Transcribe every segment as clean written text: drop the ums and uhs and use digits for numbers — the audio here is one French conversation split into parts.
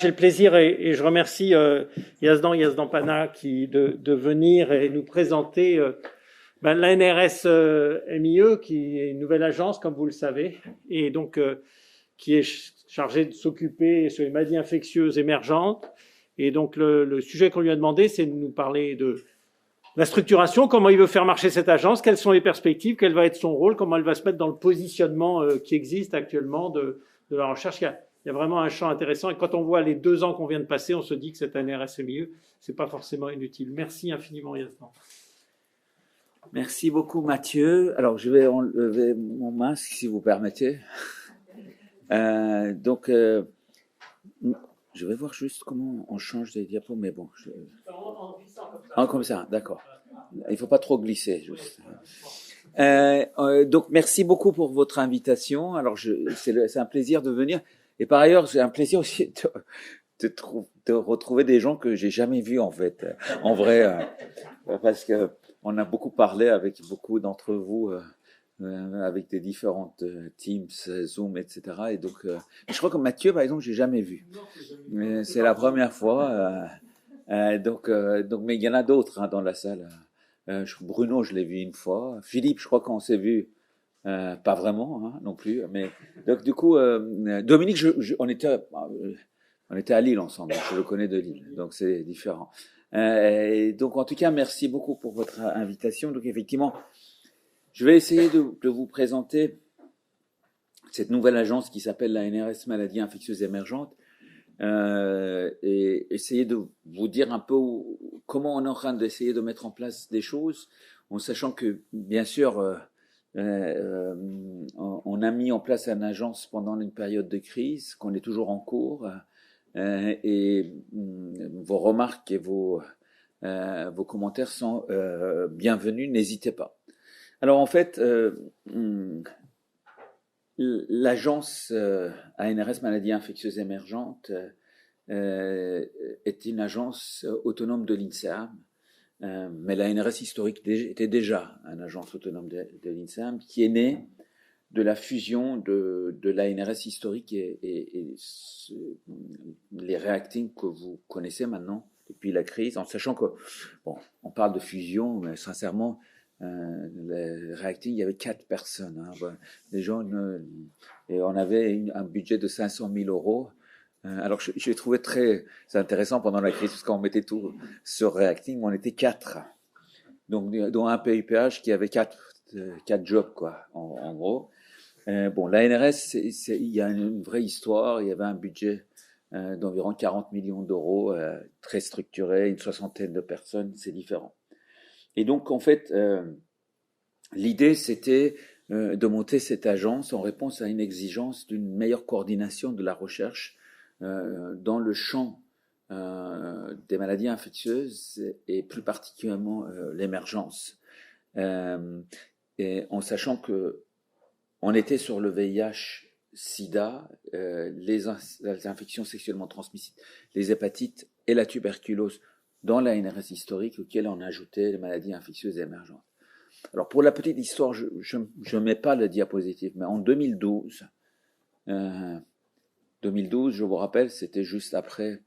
J'ai le plaisir et je remercie Yazdan Pana de venir et nous présenter l'ANRS MIE, qui est une nouvelle agence, comme vous le savez, et donc qui est chargée de s'occuper sur les maladies infectieuses émergentes. Et donc le sujet qu'on lui a demandé, c'est de nous parler de la structuration, comment il veut faire marcher cette agence, quelles sont les perspectives, quel va être son rôle, comment elle va se mettre dans le positionnement qui existe actuellement de la recherche. Il y a vraiment un champ intéressant. Et quand on voit les 2 ans qu'on vient de passer, on se dit que cette ANRS MIE, c'est pas forcément inutile. Merci infiniment, Yazdan. Merci beaucoup, Mathieu. Alors, je vais enlever mon masque, si vous permettez. Je vais voir juste comment on change des diapos, mais bon. Comme ça, d'accord. Il ne faut pas trop glisser, juste. Donc, merci beaucoup pour votre invitation. Alors, c'est un plaisir de venir. Et par ailleurs, c'est un plaisir aussi de retrouver des gens que j'ai jamais vus, en fait, en vrai, parce que on a beaucoup parlé avec beaucoup d'entre vous, avec des différentes Teams, Zoom, etc. Et donc, je crois que Mathieu, par exemple, j'ai jamais vu. Mais c'est la première fois. Mais il y en a d'autres dans la salle. Bruno, je l'ai vu une fois. Philippe, je crois qu'on s'est vu. Pas vraiment non plus, mais donc du coup Dominique, on était à Lille ensemble, je le connais de Lille, donc c'est différent. Donc en tout cas, merci beaucoup pour votre invitation. Donc effectivement, je vais essayer de vous présenter cette nouvelle agence qui s'appelle la NRS Maladies Infectieuses Émergentes, et essayer de vous dire un peu comment on est en train d'essayer de mettre en place des choses, en sachant que bien sûr on a mis en place une agence pendant une période de crise, qu'on est toujours en cours, et vos remarques et vos commentaires sont bienvenus, n'hésitez pas. Alors en fait, l'agence ANRS Maladies Infectieuses Émergentes est une agence autonome de l'INSERM. Mais la NRS historique était déjà une agence autonome de l'INSERM qui est née de la fusion de la NRS historique et les reacting que vous connaissez maintenant depuis la crise, en sachant que, bon, on parle de fusion, mais sincèrement, les reacting, il y avait 4 personnes. Les gens, et on avait un budget de 500 000 euros. Alors, j'ai trouvé très intéressant pendant la crise, parce qu'on mettait tout sur Reacting, on était 4. Donc, dont un PIPH qui avait 4 jobs, quoi, en gros. La NRS, il y a une vraie histoire. Il y avait un budget d'environ 40 millions d'euros, très structuré, une 60aine de personnes, c'est différent. Et donc, en fait, l'idée, c'était de monter cette agence en réponse à une exigence d'une meilleure coordination de la recherche dans le champ des maladies infectieuses et plus particulièrement l'émergence. Et en sachant que on était sur le VIH, SIDA, les infections sexuellement transmissibles, les hépatites et la tuberculose dans la NRS historique, auquel on ajoutait les maladies infectieuses émergentes. Alors pour la petite histoire, je ne mets pas le diapositive, mais en 2012, je vous rappelle, c'était juste après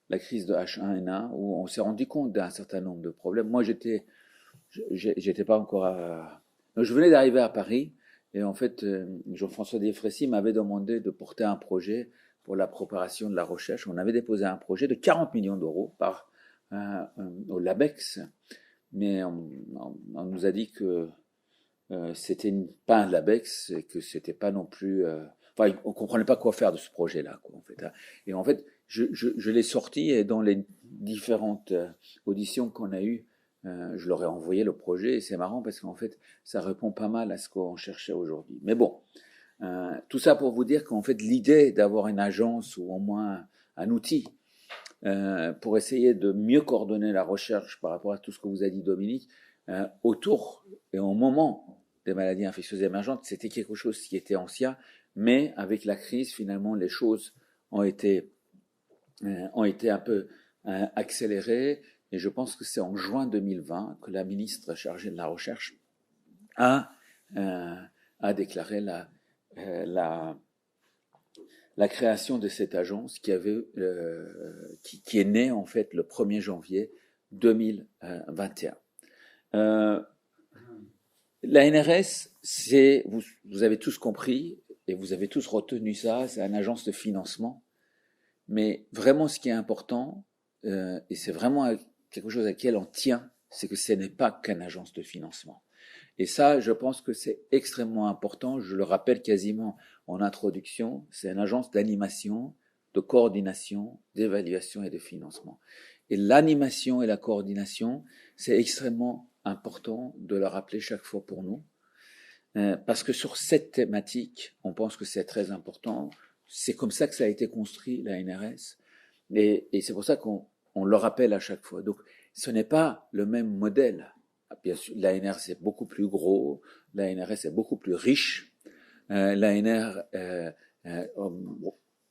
la crise de H1N1, où on s'est rendu compte d'un certain nombre de problèmes. Moi, j'étais pas encore je venais d'arriver à Paris, et en fait, Jean-François Desfrécy m'avait demandé de porter un projet pour la préparation de la recherche. On avait déposé un projet de 40 millions d'euros au LABEX, mais on nous a dit que c'était pas un LABEX, et que c'était pas non plus... on comprenait pas quoi faire de ce projet-là, quoi, en fait. Et en fait, je l'ai sorti, et dans les différentes auditions qu'on a eues, je leur ai envoyé le projet, et c'est marrant parce qu'en fait, ça répond pas mal à ce qu'on cherchait aujourd'hui. Mais bon, tout ça pour vous dire qu'en fait, l'idée d'avoir une agence ou au moins un outil pour essayer de mieux coordonner la recherche par rapport à tout ce que vous a dit Dominique, autour et au moment des maladies infectieuses émergentes, c'était quelque chose qui était ancien, mais avec la crise, finalement, les choses ont été un peu accélérées, et je pense que c'est en juin 2020 que la ministre chargée de la recherche a déclaré la création de cette agence qui est née en fait le 1er janvier 2021. La NRS, vous avez tous compris et vous avez tous retenu ça, c'est une agence de financement. Mais vraiment, ce qui est important, et c'est vraiment quelque chose à laquelle on tient, c'est que ce n'est pas qu'une agence de financement. Et ça, je pense que c'est extrêmement important. Je le rappelle quasiment en introduction, c'est une agence d'animation, de coordination, d'évaluation et de financement. Et l'animation et la coordination, c'est extrêmement important de le rappeler chaque fois pour nous. Parce que sur cette thématique, on pense que c'est très important. C'est comme ça que ça a été construit, la NRS. Et c'est pour ça qu'on le rappelle à chaque fois. Donc, ce n'est pas le même modèle. Bien sûr, l'ANR, est beaucoup plus gros. L'ANRS est beaucoup plus riche. L'ANR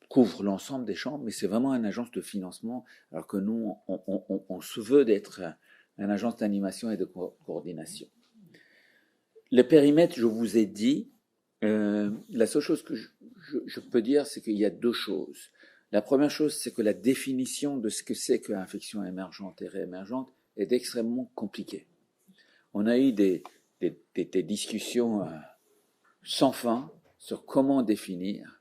couvre l'ensemble des champs, mais c'est vraiment une agence de financement, alors que nous, on se veut d'être une agence d'animation et de coordination. Le périmètre, je vous ai dit, la seule chose que je peux dire, c'est qu'il y a deux choses. La première chose, c'est que la définition de ce que c'est qu'une infection émergente et réémergente est extrêmement compliquée. On a eu des discussions sans fin sur comment définir,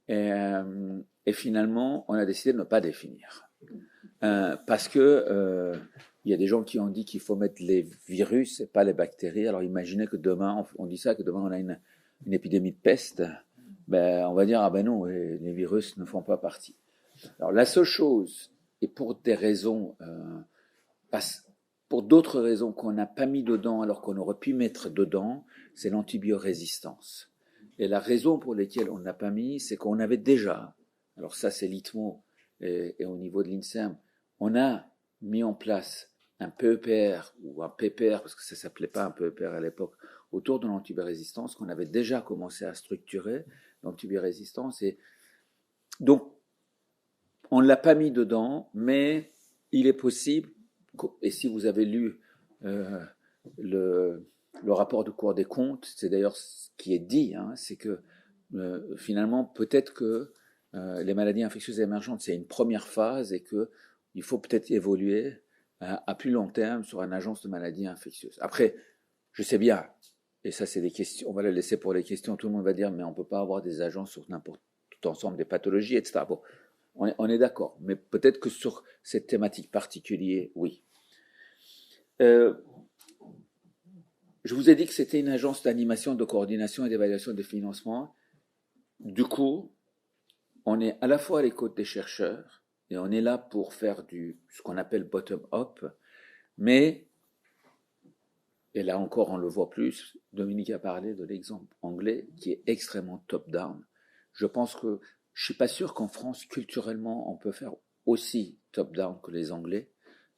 et finalement, on a décidé de ne pas définir. Parce que il y a des gens qui ont dit qu'il faut mettre les virus et pas les bactéries. Alors imaginez que demain, on dit ça, que demain on a une épidémie de peste, ben, on va dire, ah ben non, les virus ne font pas partie. Alors la seule chose, et pour des raisons, pour d'autres raisons qu'on n'a pas mis dedans alors qu'on aurait pu mettre dedans, c'est l'antibiorésistance. Et la raison pour laquelle on n'a pas mis, c'est qu'on avait déjà, alors ça c'est l'ITMO et au niveau de l'INSERM, on a mis en place un PEPR ou un PPR, parce que ça ne s'appelait pas un PEPR à l'époque, autour de l'antibiorésistance qu'on avait déjà commencé à structurer, l'antibiorésistance. Et donc, on ne l'a pas mis dedans, mais il est possible, et si vous avez lu le rapport de Cour des comptes, c'est d'ailleurs ce qui est dit, hein, c'est que finalement, peut-être que les maladies infectieuses émergentes, c'est une première phase et qu'il faut peut-être évoluer à plus long terme sur une agence de maladies infectieuses. Après, je sais bien, et ça c'est des questions, on va le laisser pour les questions, tout le monde va dire, mais on ne peut pas avoir des agences sur n'importe tout ensemble des pathologies, etc. Bon, on est d'accord, mais peut-être que sur cette thématique particulière, oui. Je vous ai dit que c'était une agence d'animation, de coordination et d'évaluation des financements. Du coup, on est à la fois à l'écoute des chercheurs, et on est là pour faire ce qu'on appelle bottom-up, mais, et là encore on le voit plus, Dominique a parlé de l'exemple anglais qui est extrêmement top-down. Je pense que, je ne suis pas sûr qu'en France, culturellement, on peut faire aussi top-down que les Anglais,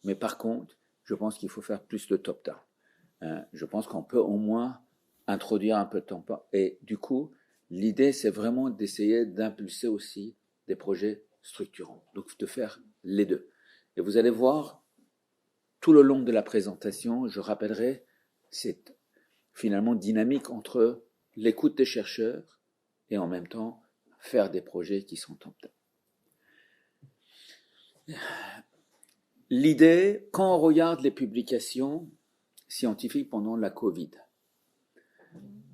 mais par contre, je pense qu'il faut faire plus de top-down. Je pense qu'on peut au moins introduire un peu de top-down. Et du coup, l'idée, c'est vraiment d'essayer d'impulser aussi des projets structurants, donc de faire les deux. Et vous allez voir, tout le long de la présentation, je rappellerai cette finalement dynamique entre l'écoute des chercheurs et en même temps faire des projets qui sont top-down. L'idée, quand on regarde les publications scientifiques pendant la Covid,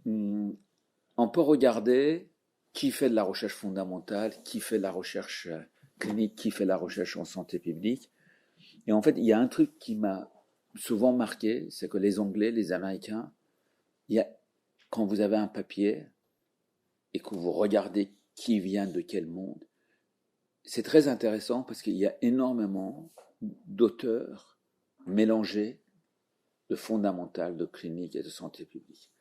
on peut regarder qui fait de la recherche fondamentale, qui fait de la recherche clinique, qui fait de la recherche en santé publique. Et en fait, il y a un truc qui m'a souvent marqué, c'est que les Anglais, les Américains, quand vous avez un papier et que vous regardez qui vient de quel monde, c'est très intéressant parce qu'il y a énormément d'auteurs mélangés de fondamental, de clinique et de santé publique.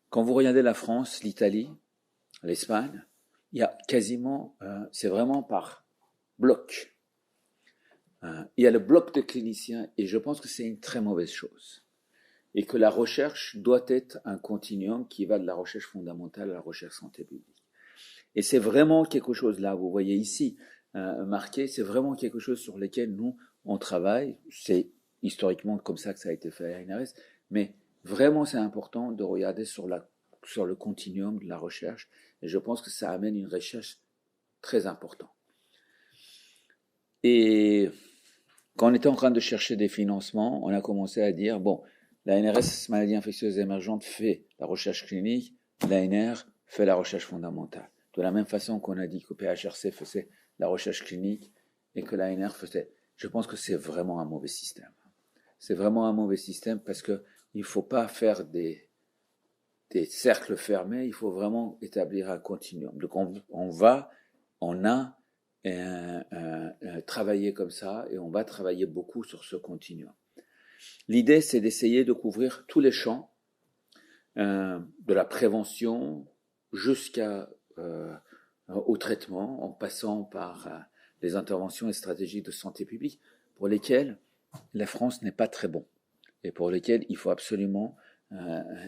Quand vous regardez la France, l'Italie, l'Espagne, il y a quasiment, c'est vraiment par bloc. Il y a le bloc de cliniciens et je pense que c'est une très mauvaise chose. Et que la recherche doit être un continuum qui va de la recherche fondamentale à la recherche santé publique. Et c'est vraiment quelque chose là, vous voyez ici marqué, c'est vraiment quelque chose sur lequel nous, on travaille. C'est historiquement comme ça que ça a été fait à l'INRS, mais vraiment c'est important de regarder sur le continuum de la recherche. Et je pense que ça amène une recherche très important. Et quand on était en train de chercher des financements, on a commencé à dire, bon, la NRS, maladie infectieuse émergente, fait la recherche clinique, l'ANR fait la recherche fondamentale. De la même façon qu'on a dit que PHRC faisait la recherche clinique et que l'ANR faisait. Je pense que c'est vraiment un mauvais système. C'est vraiment un mauvais système parce que il faut pas faire des cercles fermés, il faut vraiment établir un continuum. Donc on a travaillé comme ça et on va travailler beaucoup sur ce continuum. L'idée, c'est d'essayer de couvrir tous les champs, de la prévention au traitement, en passant par les interventions et stratégies de santé publique, pour lesquelles la France n'est pas très bon et pour lesquelles il faut absolument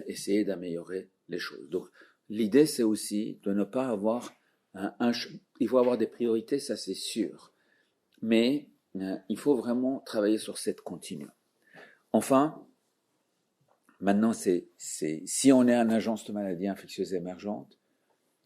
essayer d'améliorer les choses. Donc, l'idée, c'est aussi de ne pas avoir il faut avoir des priorités, ça c'est sûr, mais il faut vraiment travailler sur cette continuum. Enfin, maintenant, si on est une agence de maladies infectieuses émergentes,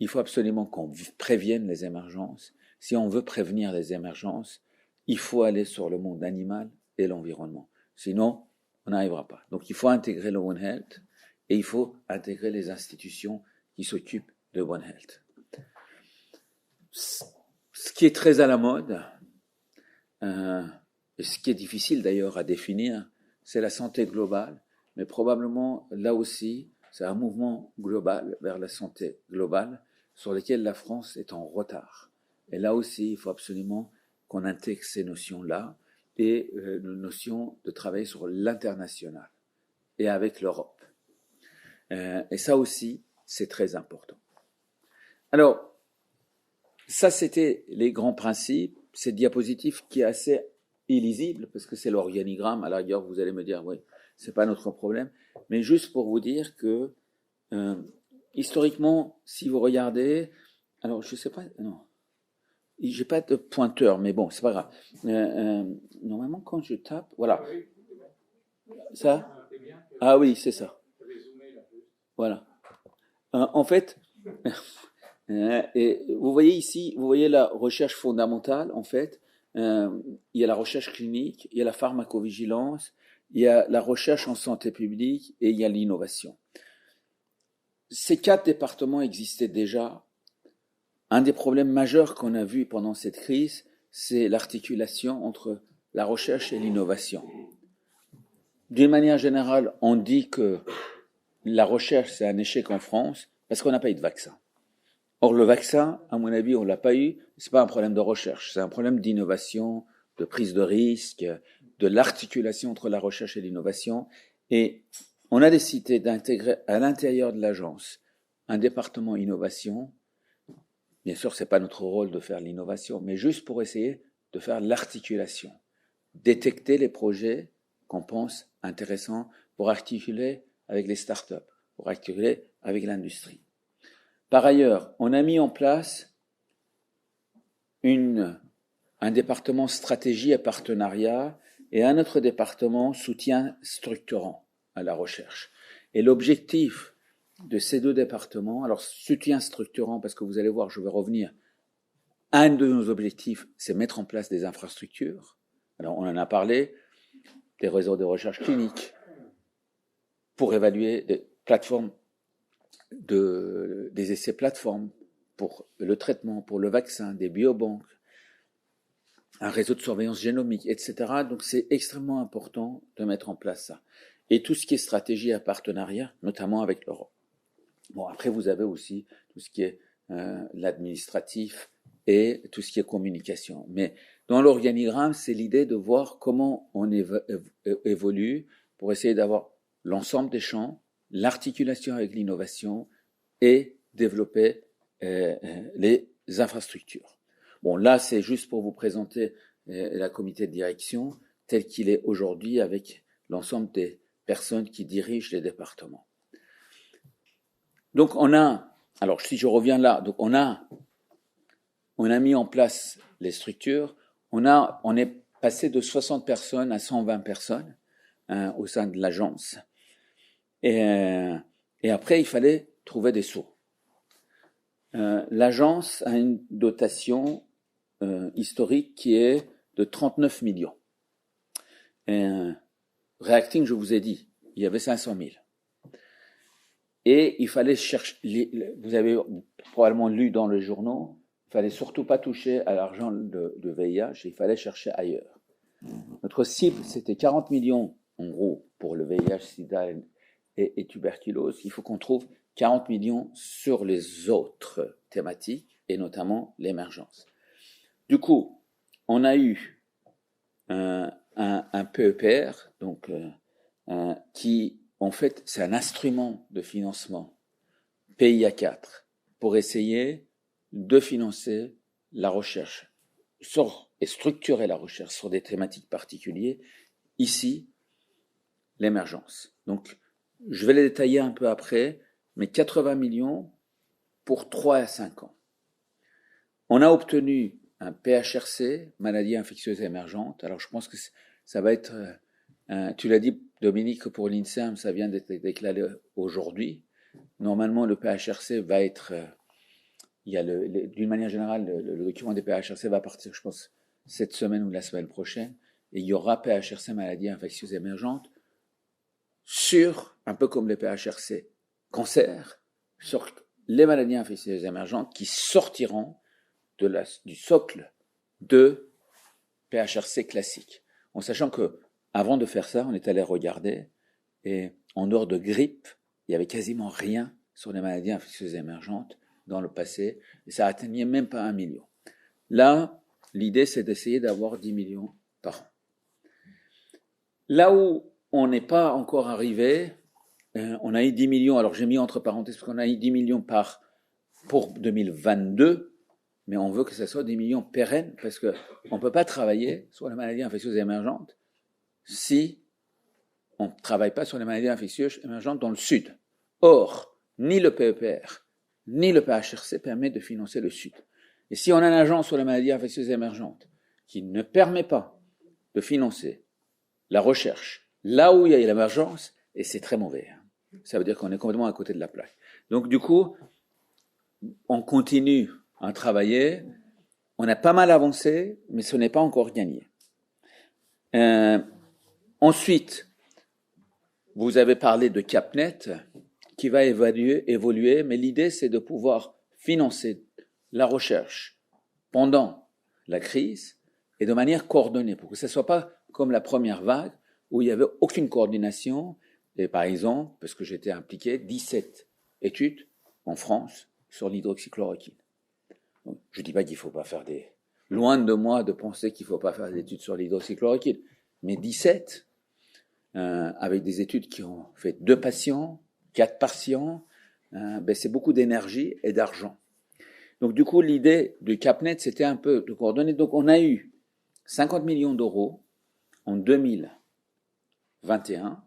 il faut absolument qu'on prévienne les émergences. Si on veut prévenir les émergences, il faut aller sur le monde animal et l'environnement. Sinon, on n'arrivera pas. Donc, il faut intégrer le One Health et il faut intégrer les institutions qui s'occupent de One Health. Ce qui est très à la mode, et ce qui est difficile d'ailleurs à définir, c'est la santé globale, mais probablement là aussi, c'est un mouvement global vers la santé globale sur lequel la France est en retard. Et là aussi, il faut absolument qu'on intègre ces notions-là et une notion de travailler sur l'international et avec l'Europe. Et ça aussi, c'est très important. Alors, ça, c'était les grands principes. Cette diapositive qui est assez illisible parce que c'est l'organigramme. À la rigueur, vous allez me dire, oui, c'est pas notre problème. Mais juste pour vous dire que historiquement, si vous regardez, alors je sais pas, non, j'ai pas de pointeur, mais bon, c'est pas grave. Normalement, quand je tape, voilà, ça. Ah oui, c'est ça. Voilà. En fait. Et vous voyez ici, vous voyez la recherche fondamentale, en fait, il y a la recherche clinique, il y a la pharmacovigilance, il y a la recherche en santé publique et il y a l'innovation. Ces 4 départements existaient déjà. Un des problèmes majeurs qu'on a vu pendant cette crise, c'est l'articulation entre la recherche et l'innovation. D'une manière générale, on dit que la recherche, c'est un échec en France parce qu'on n'a pas eu de vaccin. Or, le vaccin, à mon avis, on l'a pas eu. C'est pas un problème de recherche, c'est un problème d'innovation, de prise de risque, de l'articulation entre la recherche et l'innovation. Et on a décidé d'intégrer à l'intérieur de l'agence un département innovation. Bien sûr, c'est pas notre rôle de faire l'innovation, mais juste pour essayer de faire l'articulation, détecter les projets qu'on pense intéressants pour articuler avec les startups, pour articuler avec l'industrie. Par ailleurs, on a mis en place un département stratégie et partenariat et un autre département soutien structurant à la recherche. Et l'objectif de ces 2 départements, alors soutien structurant, parce que vous allez voir, je vais revenir, un de nos objectifs, c'est mettre en place des infrastructures. Alors on en a parlé, des réseaux de recherche clinique, pour évaluer des plateformes des essais plateformes pour le traitement, pour le vaccin, des biobanques, un réseau de surveillance génomique, etc. Donc c'est extrêmement important de mettre en place ça. Et tout ce qui est stratégie à partenariat, notamment avec l'Europe. Bon, après vous avez aussi tout ce qui est l'administratif et tout ce qui est communication. Mais dans l'organigramme, c'est l'idée de voir comment on évolue pour essayer d'avoir l'ensemble des champs, l'articulation avec l'innovation et développer les infrastructures. Bon, là, c'est juste pour vous présenter la comité de direction tel qu'il est aujourd'hui avec l'ensemble des personnes qui dirigent les départements. Donc, alors si je reviens là, donc on a mis en place les structures, on est passé de 60 personnes à 120 personnes au sein de l'agence. Et après, il fallait trouver des sous. l'agence a une dotation historique qui est de 39 millions. Reacting, je vous ai dit, il y avait 500 000. Et il fallait chercher, vous avez probablement lu dans les journaux, il fallait surtout pas toucher à l'argent de VIH, il fallait chercher ailleurs. Notre cible, c'était 40 millions, en gros, pour le VIH, sida et tuberculose. Il faut qu'on trouve 40 millions sur les autres thématiques, et notamment l'émergence. Du coup, on a eu un PEPR, donc, qui, en fait, c'est un instrument de financement PIA 4 pour essayer de financer la recherche et structurer la recherche sur des thématiques particulières. Ici, l'émergence. Donc, je vais les détailler un peu après, mais 80 millions pour 3 à 5 ans. On a obtenu un PHRC, maladie infectieuse émergente. Alors, je pense que ça va être, tu l'as dit, Dominique, pour l'INSERM, ça vient d'être déclaré aujourd'hui. Normalement, le PHRC va être, d'une manière générale, le document des PHRC va partir, je pense, cette semaine ou la semaine prochaine, et il y aura PHRC maladie infectieuse émergente sur, un peu comme les PHRC cancer, sur les maladies infectieuses émergentes qui sortiront du socle de PHRC classique. En sachant que, avant de faire ça, on est allé regarder, et en dehors de grippe, il y avait quasiment rien sur les maladies infectieuses émergentes dans le passé, et ça atteignait même pas 1 million. Là, l'idée, c'est d'essayer d'avoir 10 millions par an. Là où on n'est pas encore arrivé, on a eu 10 millions, alors j'ai mis entre parenthèses, parce qu'on a eu 10 millions pour 2022, mais on veut que ça soit 10 millions pérennes, parce qu'on ne peut pas travailler sur les maladies infectieuses émergentes si on ne travaille pas sur les maladies infectieuses émergentes dans le Sud. Or, ni le PEPR, ni le PHRC permettent de financer le Sud. Et si on a une agence sur les maladies infectieuses émergentes qui ne permet pas de financer la recherche là où il y a l'émergence, et c'est très mauvais. Ça veut dire qu'on est complètement à côté de la plaque. Donc du coup, on continue à travailler. On a pas mal avancé, mais ce n'est pas encore gagné. Ensuite, vous avez parlé de CapNet qui va évoluer, mais l'idée c'est de pouvoir financer la recherche pendant la crise et de manière coordonnée pour que ce ne soit pas comme la première vague où il n'y avait aucune coordination. Et par exemple, parce que j'étais impliqué, 17 études en France sur l'hydroxychloroquine. Donc, je ne dis pas qu'il ne faut pas faire loin de moi de penser qu'il ne faut pas faire des études sur l'hydroxychloroquine, mais 17 avec des études qui ont fait 2 patients, 4 patients, c'est beaucoup d'énergie et d'argent. Donc du coup, l'idée du CapNet, c'était un peu de coordonner. Donc on a eu 50 millions d'euros en 2021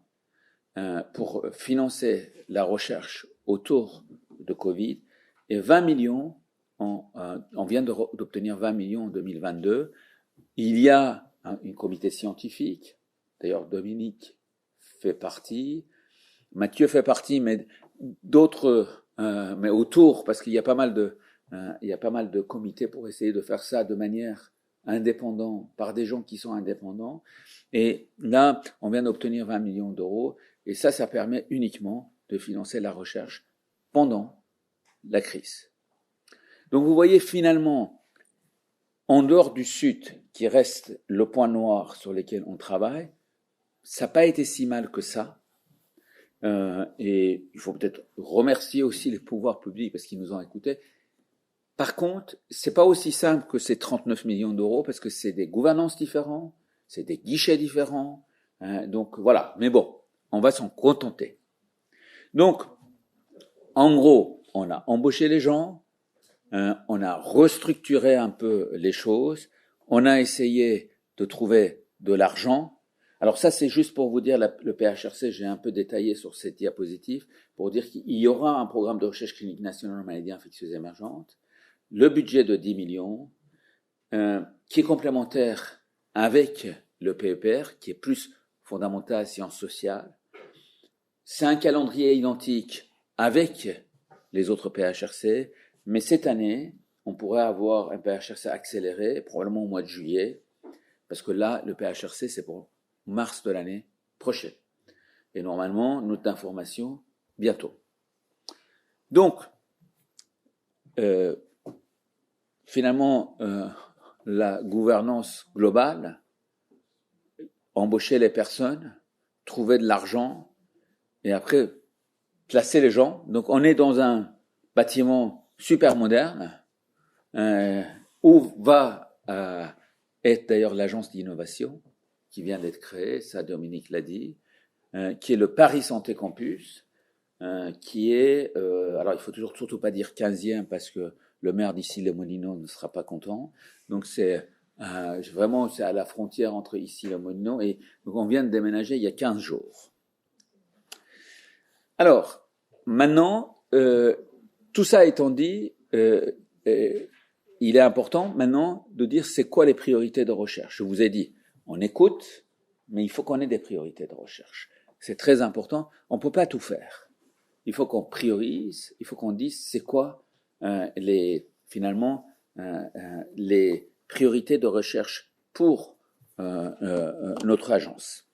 pour financer la recherche autour de Covid et 20 millions, on vient d'obtenir 20 millions en 2022. Il y a un comité scientifique, d'ailleurs Dominique fait partie, Mathieu fait partie, mais d'autres, mais autour, parce qu'il y a pas mal de comités pour essayer de faire ça de manière indépendante, par des gens qui sont indépendants. Et là, on vient d'obtenir 20 millions d'euros, et ça permet uniquement de financer la recherche pendant la crise. Donc vous voyez finalement, en dehors du Sud, qui reste le point noir sur lequel on travaille, ça n'a pas été si mal que ça. Et il faut peut-être remercier aussi les pouvoirs publics parce qu'ils nous ont écoutés. Par contre, c'est pas aussi simple que ces 39 millions d'euros parce que c'est des gouvernances différents, c'est des guichets différents. Donc voilà. Mais bon, on va s'en contenter. Donc, en gros, on a embauché les gens, on a restructuré un peu les choses, on a essayé de trouver de l'argent. Alors ça, c'est juste pour vous dire, le PHRC, j'ai un peu détaillé sur cette diapositive, pour dire qu'il y aura un programme de recherche clinique nationale en maladies infectieuses émergentes, le budget de 10 millions, qui est complémentaire avec le PEPR, qui est plus fondamental sciences sociales. C'est un calendrier identique avec les autres PHRC, Mais cette année, on pourrait avoir un PHRC accéléré, probablement au mois de juillet, parce que là, le PHRC, c'est pour mars de l'année prochaine. Et normalement, note d'information, bientôt. Donc, finalement, la gouvernance globale, embaucher les personnes, trouver de l'argent, et après, placer les gens. Donc, on est dans un bâtiment super moderne, où va être d'ailleurs l'agence d'innovation, qui vient d'être créée, ça Dominique l'a dit, qui est le Paris Santé Campus, qui est, alors il faut toujours surtout pas dire 15e parce que le maire d'Issy-les-Moulineaux ne sera pas content. Donc c'est vraiment c'est à la frontière entre Issy-les-Moulineaux et donc on vient de déménager il y a 15 jours. Alors maintenant, tout ça étant dit, il est important maintenant de dire c'est quoi les priorités de recherche. Je vous ai dit, on écoute, mais il faut qu'on ait des priorités de recherche. C'est très important. On peut pas tout faire. Il faut qu'on priorise. Il faut qu'on dise c'est quoi les priorités de recherche pour notre agence.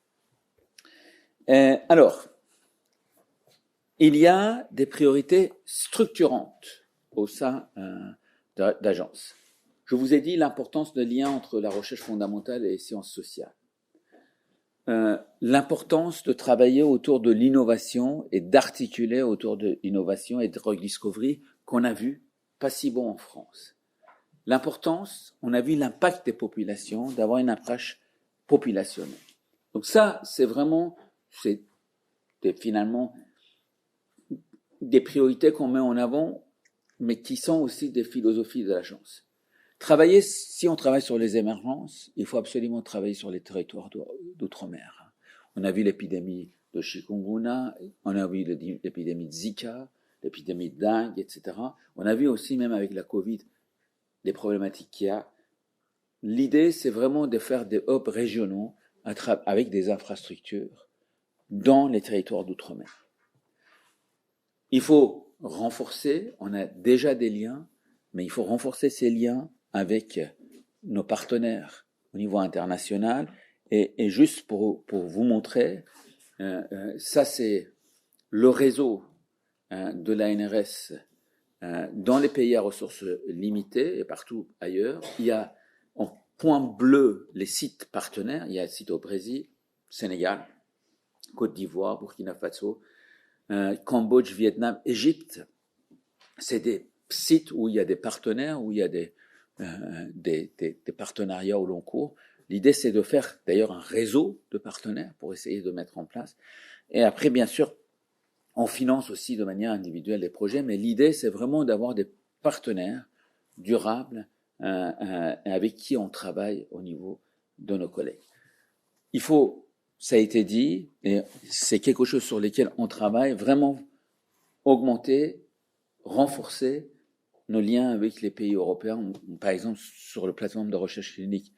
Alors, il y a des priorités structurantes au sein d'agence. Je vous ai dit l'importance de lien entre la recherche fondamentale et les sciences sociales. L'importance de travailler autour de l'innovation et d'articuler autour de l'innovation et de drug discovery qu'on a vu pas si bon en France. L'importance, on a vu l'impact des populations, d'avoir une approche populationnelle. Donc ça, c'est vraiment, c'est finalement des priorités qu'on met en avant, mais qui sont aussi des philosophies de l'agence. Si on travaille sur les émergences, il faut absolument travailler sur les territoires d'outre-mer. On a vu l'épidémie de chikungunya, on a vu l'épidémie de Zika, l'épidémie de dengue, etc. On a vu aussi, même avec la Covid, les problématiques qu'il y a. L'idée, c'est vraiment de faire des hubs régionaux avec des infrastructures dans les territoires d'outre-mer. Il faut renforcer, on a déjà des liens, mais il faut renforcer ces liens avec nos partenaires au niveau international. Et juste pour vous montrer, ça c'est le réseau de l'ANRS dans les pays à ressources limitées et partout ailleurs. Il y a en point bleu les sites partenaires. Il y a un site au Brésil, Sénégal, Côte d'Ivoire, Burkina Faso, Cambodge, Vietnam, Égypte. C'est des sites où il y a des partenaires, où il y a des partenariats au long cours. L'idée, c'est de faire d'ailleurs un réseau de partenaires pour essayer de mettre en place. Et après, bien sûr, on finance aussi de manière individuelle les projets, mais l'idée, c'est vraiment d'avoir des partenaires durables avec qui on travaille au niveau de nos collègues. Il faut, ça a été dit, et c'est quelque chose sur lequel on travaille, vraiment augmenter, renforcer nos liens avec les pays européens, par exemple sur le plateforme de recherche clinique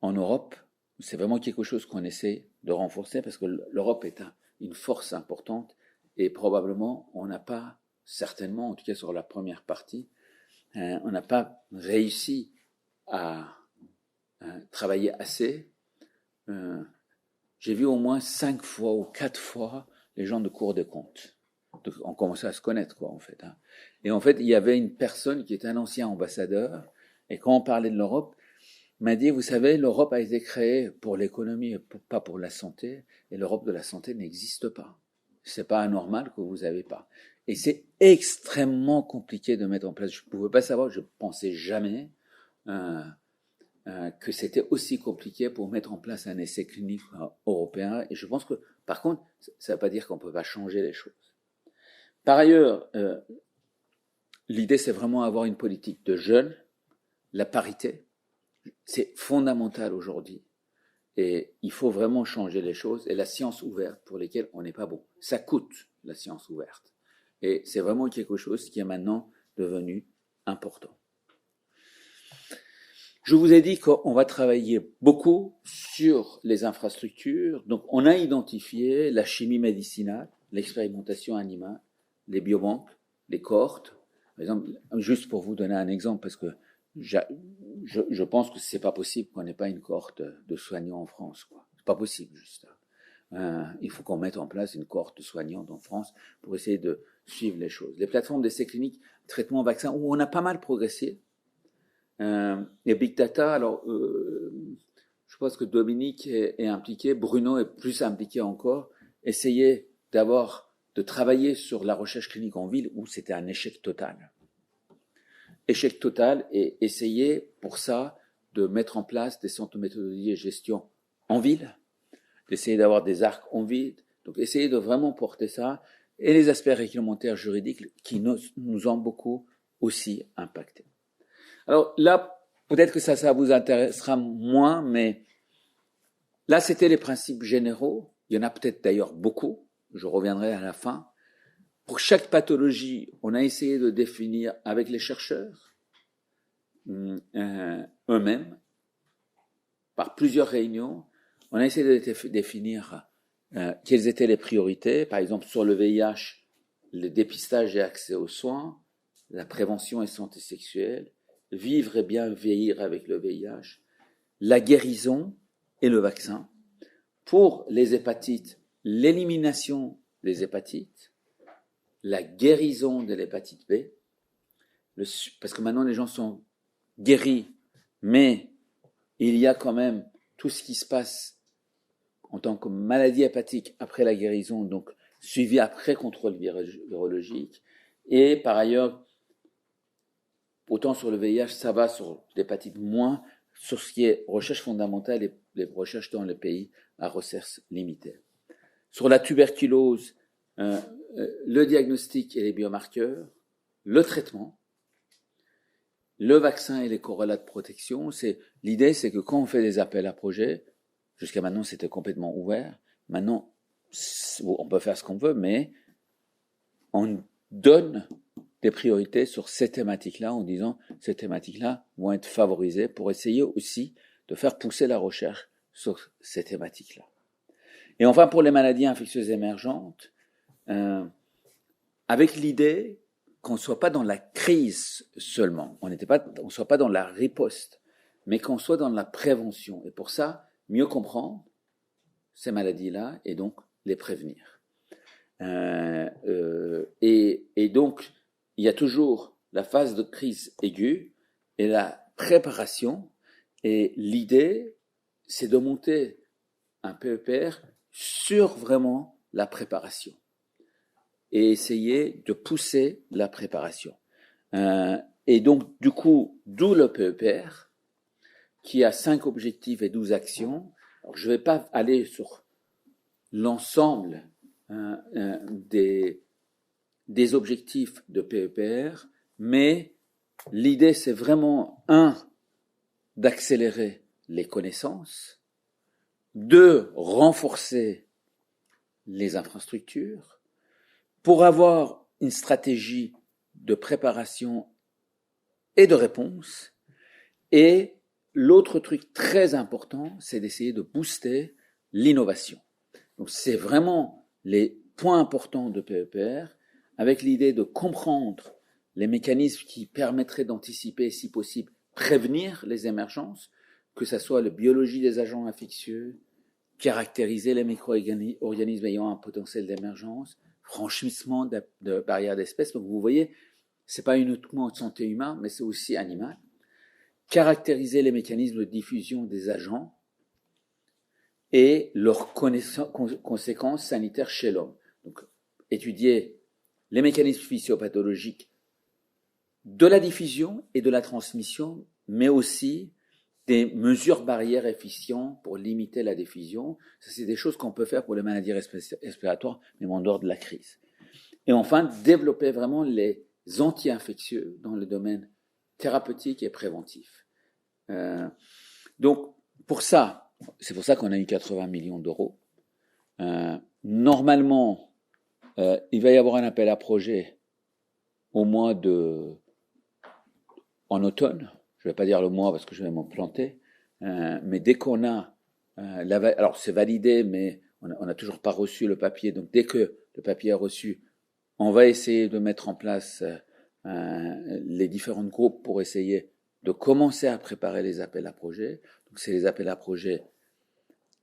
en Europe, c'est vraiment quelque chose qu'on essaie de renforcer parce que l'Europe est une force importante et probablement on n'a pas, certainement, en tout cas sur la première partie, on n'a pas réussi à travailler assez. J'ai vu au moins 5 fois ou 4 fois les gens de Cour des comptes. Donc, on commençait à se connaître, quoi, en fait. Et en fait, il y avait une personne qui était un ancien ambassadeur, et quand on parlait de l'Europe, il m'a dit, vous savez, l'Europe a été créée pour l'économie, pas pour la santé, et l'Europe de la santé n'existe pas. C'est pas anormal que vous avez pas. Et c'est extrêmement compliqué de mettre en place. Je pouvais pas savoir, je pensais jamais que c'était aussi compliqué pour mettre en place un essai clinique européen. Et je pense que, par contre, ça ne veut pas dire qu'on peut pas changer les choses. Par ailleurs, l'idée, c'est vraiment avoir une politique de jeunes, la parité. C'est fondamental aujourd'hui. Et il faut vraiment changer les choses. Et la science ouverte, pour lesquelles on n'est pas bon. Ça coûte, la science ouverte. Et c'est vraiment quelque chose qui est maintenant devenu important. Je vous ai dit qu'on va travailler beaucoup sur les infrastructures. Donc, on a identifié la chimie médicinale, l'expérimentation animale, les biobanques, les cohortes. Par exemple, juste pour vous donner un exemple, parce que je pense que c'est pas possible qu'on n'ait pas une cohorte de soignants en France, quoi. C'est pas possible, juste. Il faut qu'on mette en place une cohorte de soignants en France pour essayer de suivre les choses. Les plateformes d'essais cliniques, traitement, vaccin, où on a pas mal progressé. Les big data, alors, je pense que Dominique est impliqué, Bruno est plus impliqué encore. Essayer de travailler sur la recherche clinique en ville où c'était un échec total. Échec total, et essayer pour ça de mettre en place des centres de méthodologie et gestion en ville, d'essayer d'avoir des arcs en ville, donc essayer de vraiment porter ça, et les aspects réglementaires juridiques qui nous ont beaucoup aussi impacté. Alors là, peut-être que ça vous intéressera moins, mais là, c'était les principes généraux. Il y en a peut-être d'ailleurs beaucoup, je reviendrai à la fin. Pour chaque pathologie, on a essayé de définir avec les chercheurs eux-mêmes, par plusieurs réunions, on a essayé de définir quelles étaient les priorités. Par exemple, sur le VIH, le dépistage et accès aux soins, la prévention et santé sexuelle, vivre et bien vieillir avec le VIH, la guérison et le vaccin. Pour les hépatites, l'élimination des hépatites, la guérison de l'hépatite B, parce que maintenant les gens sont guéris, mais il y a quand même tout ce qui se passe en tant que maladie hépatique après la guérison, donc suivi après contrôle virologique, et par ailleurs, autant sur le VIH, ça va, sur l'hépatite moins, sur ce qui est recherche fondamentale et les recherches dans les pays à recherche limitée. Sur la tuberculose, le diagnostic et les biomarqueurs, le traitement, le vaccin et les corrélats de protection. L'idée, c'est que quand on fait des appels à projets, jusqu'à maintenant c'était complètement ouvert, maintenant on peut faire ce qu'on veut, mais on donne des priorités sur ces thématiques-là en disant ces thématiques-là vont être favorisées pour essayer aussi de faire pousser la recherche sur ces thématiques-là. Et enfin, pour les maladies infectieuses émergentes, avec l'idée qu'on ne soit pas dans la crise seulement, on ne soit pas dans la riposte, mais qu'on soit dans la prévention. Et pour ça, mieux comprendre ces maladies-là et donc les prévenir. Et donc, il y a toujours la phase de crise aiguë et la préparation. Et l'idée, c'est de monter un PEPR sur vraiment la préparation et essayer de pousser la préparation. Et donc, du coup, d'où le PEPR, qui a 5 objectifs et 12 actions. Alors, je ne vais pas aller sur l'ensemble des objectifs de PEPR, mais l'idée, c'est vraiment, 1, d'accélérer les connaissances, 2, renforcer les infrastructures, pour avoir une stratégie de préparation et de réponse. Et l'autre truc très important, c'est d'essayer de booster l'innovation. Donc c'est vraiment les points importants de PEPR, avec l'idée de comprendre les mécanismes qui permettraient d'anticiper, si possible, prévenir les émergences, que ce soit la biologie des agents infectieux, caractériser les micro-organismes ayant un potentiel d'émergence, franchissement de barrières d'espèces. Donc vous voyez, c'est pas uniquement de santé humaine, mais c'est aussi animal. Caractériser les mécanismes de diffusion des agents et leurs conséquences sanitaires chez l'homme. Donc, étudier les mécanismes physiopathologiques de la diffusion et de la transmission, mais aussi des mesures barrières efficientes pour limiter la diffusion. Ça, c'est des choses qu'on peut faire pour les maladies respiratoires, mais en dehors de la crise. Et enfin, développer vraiment les anti-infectieux dans le domaine thérapeutique et préventif. Donc, c'est pour ça qu'on a eu 80 millions d'euros. Normalement, il va y avoir un appel à projet en automne. Je ne vais pas dire le mois parce que je vais m'en planter. Mais dès qu'on a alors c'est validé, mais on n'a toujours pas reçu le papier. Donc dès que le papier est reçu, on va essayer de mettre en place les différents groupes pour essayer de commencer à préparer les appels à projets. Donc, c'est les appels à projets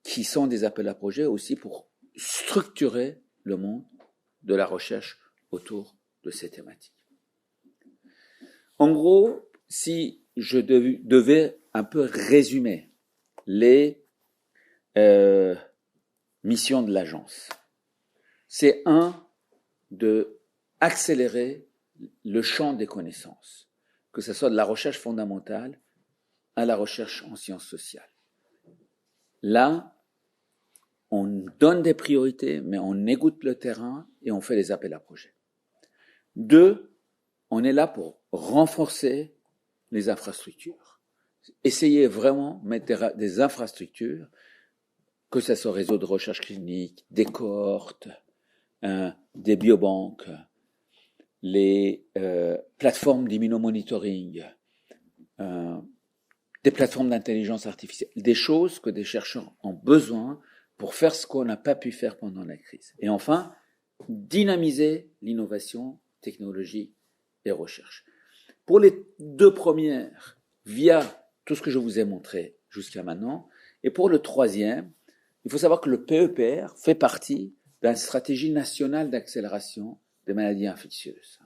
qui sont des appels à projets aussi pour structurer le monde de la recherche autour de ces thématiques. En gros, si je devais un peu résumer les missions de l'agence, c'est de accélérer le champ des connaissances, que ce soit de la recherche fondamentale à la recherche en sciences sociales. Là, on donne des priorités, mais on écoute le terrain et on fait des appels à projets. 2, on est là pour renforcer les infrastructures. Essayer vraiment de mettre des infrastructures, que ce soit réseau de recherche clinique, des cohortes, des biobanques, les plateformes d'immunomonitoring, des plateformes d'intelligence artificielle, des choses que des chercheurs ont besoin pour faire ce qu'on n'a pas pu faire pendant la crise. Et enfin, dynamiser l'innovation, technologie et recherche. Pour les 2 premières, via tout ce que je vous ai montré jusqu'à maintenant, et pour le 3e, il faut savoir que le PEPR fait partie d'une stratégie nationale d'accélération des maladies infectieuses.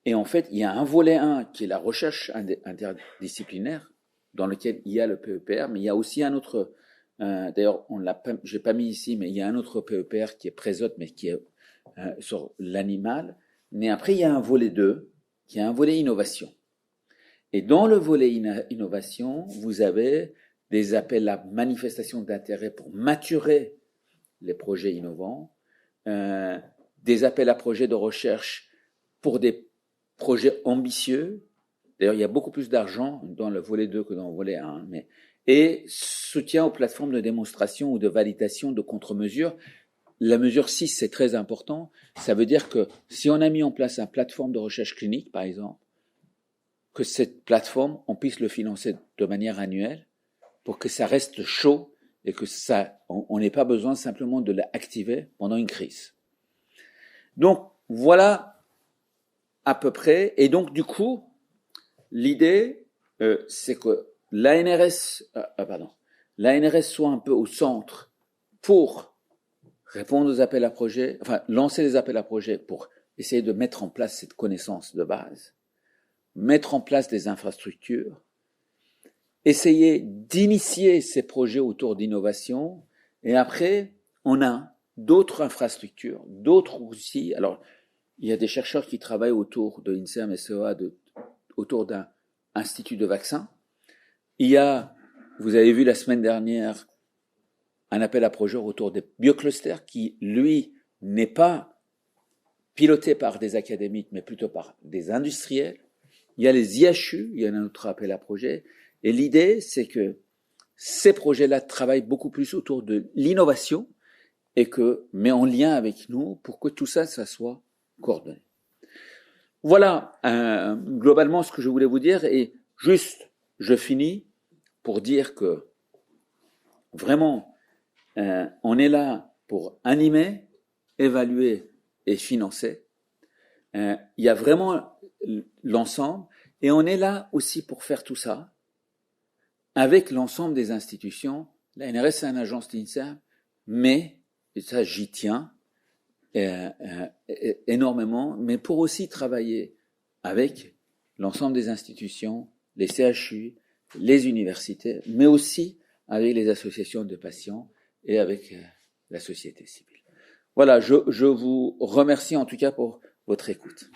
Et en fait, il y a un volet 1 qui est la recherche interdisciplinaire, dans lequel il y a le PEPR, mais il y a aussi un autre, d'ailleurs, je l'ai pas mis ici, mais il y a un autre PEPR qui est Présote, mais qui est sur l'animal. Mais après, il y a un volet 2, qui est un volet innovation. Et dans le volet innovation, vous avez des appels à manifestation d'intérêt pour maturer les projets innovants, des appels à projets de recherche pour des projets ambitieux. D'ailleurs, il y a beaucoup plus d'argent dans le volet 2 que dans le volet 1. Et soutien aux plateformes de démonstration ou de validation de contre-mesures. La mesure 6, c'est très important. Ça veut dire que si on a mis en place une plateforme de recherche clinique, par exemple, que cette plateforme, on puisse le financer de manière annuelle pour que ça reste chaud et que on n'ait pas besoin simplement de l'activer pendant une crise. Donc, voilà à peu près. Et donc, du coup, l'idée, c'est que l'ANRS soit un peu au centre pour répondre aux appels à projets, enfin, lancer des appels à projets pour essayer de mettre en place cette connaissance de base, mettre en place des infrastructures, essayer d'initier ces projets autour d'innovation, et après, on a d'autres infrastructures, d'autres outils. Alors, il y a des chercheurs qui travaillent autour de l'INSERM et SEA, autour d'un institut de vaccins. Il y a, vous avez vu la semaine dernière, un appel à projet autour des bioclusters qui, lui, n'est pas piloté par des académiques, mais plutôt par des industriels. Il y a les IHU, il y a un autre appel à projet. Et l'idée, c'est que ces projets-là travaillent beaucoup plus autour de l'innovation mais en lien avec nous pour que tout ça soit coordonné. Voilà globalement ce que je voulais vous dire. Et juste, je finis pour dire que vraiment, on est là pour animer, évaluer et financer. Il y a vraiment l'ensemble. Et on est là aussi pour faire tout ça avec l'ensemble des institutions. La NRS, c'est une agence d'INSERM, mais, et ça j'y tiens énormément, mais pour aussi travailler avec l'ensemble des institutions, les CHU, les universités, mais aussi avec les associations de patients et avec la société civile. Voilà, je vous remercie en tout cas pour votre écoute.